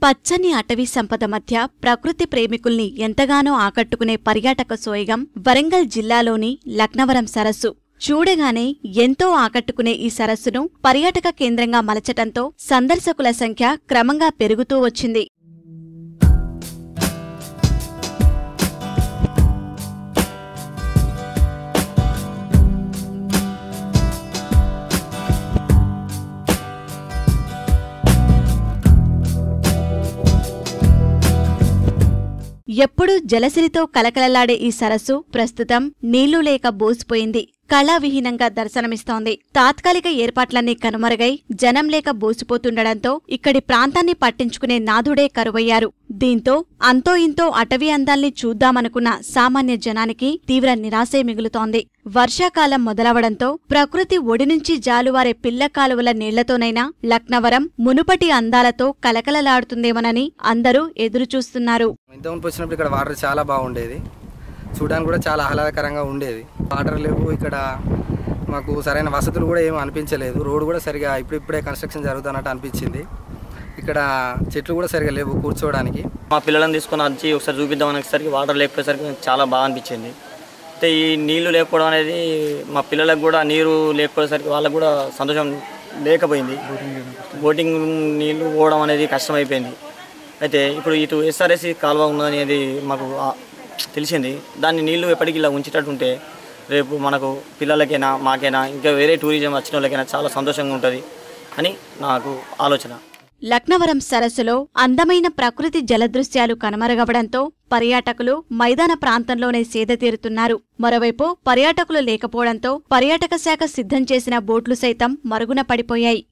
పచ్చని అటవీ సంపద మధ్య ప్రకృతి ప్రేమికుల్ని ఎంతగానో ఆకట్టుకునే పర్యాటక సోయగం వరంగల్ జిల్లాలోని లక్నవరం సరస్సు. చూడగానే ఎంతో ఆకట్టుకునే ఈ సరస్సును పర్యాటక కేంద్రంగా మలచటంతో సందర్శకుల సంఖ్య క్రమంగా పెరుగుతూ వచ్చింది. ఎప్పుడూ జలసిరితో కలకలలాడే ఈ సరస్సు ప్రస్తుతం నీళ్లు లేక బోసిపోయింది. కళావిహీనంగా దర్శనమిస్తోంది. తాత్కాలిక ఏర్పాట్లన్నీ కనుమరుగై జనం లేక బోసిపోతుండడంతో ఇక్కడి ప్రాంతాన్ని పట్టించుకునే నాథుడే కరువయ్యారు. దీంతో అంతో ఇంతో అటవీ అందాల్ని చూద్దామనుకున్న సామాన్య జనానికి తీవ్ర నిరాశే మిగులుతోంది. వర్షాకాలం మొదలవడంతో ప్రకృతి ఒడినుంచి జాలువారే పిల్ల కాలువల నీళ్లతోనైనా లక్నవరం మునుపటి అందాలతో కలకలలాడుతుందేమోనని అందరూ ఎదురుచూస్తున్నారు. ఇక్కడ వాటర్ చాలా బాగుండేది, చూడడానికి కూడా చాలా ఆహ్లాదకరంగా ఉండేది. వాటర్ లేవు, ఇక్కడ మాకు సరైన వసతులు కూడా ఏమీ అనిపించలేదు. రోడ్డు కూడా సరిగా ఇప్పుడిప్పుడే కన్స్ట్రక్షన్ జరుగుతున్నట్టు అనిపించింది. ఇక్కడ చెట్లు కూడా సరిగా లేవు కూర్చోవడానికి. మా పిల్లలను తీసుకొని వచ్చి ఒకసారి చూపిద్దాం అనేసరికి వాటర్ లేకపోయేసరికి చాలా బాగా అనిపించింది. అయితే ఈ నీళ్లు లేకపోవడం అనేది మా పిల్లలకు కూడా నీరు లేకపోయేసరికి వాళ్ళకు కూడా సంతోషం లేకపోయింది. బోటింగ్ నీళ్లు పోవడం అనేది కష్టమైపోయింది. అయితే ఇప్పుడు ఇటు ఎస్ఆర్ఎస్సి కాలువ ఉన్నదనేది మాకు తెలిసింది. దాన్ని నీళ్లు ఎప్పటికీ ఇలా ఉంచేటట్టుంటే రేపు మనకు పిల్లలకైనా మాకైనా ఇంకా వేరే టూరిజం వచ్చిన వాళ్ళకైనా చాలా సంతోషంగా ఉంటుంది అని నాకు ఆలోచన. లక్నవరం సరస్సులో అందమైన ప్రకృతి జలదృశ్యాలు కనుమరుగవడంతో పర్యాటకులు మైదాన ప్రాంతంలోనే సేద తీరుతున్నారు. మరోవైపు పర్యాటకులు లేకపోవడంతో పర్యాటక శాఖ సిద్ధం చేసిన బోట్లు సైతం మరుగున పడిపోయాయి.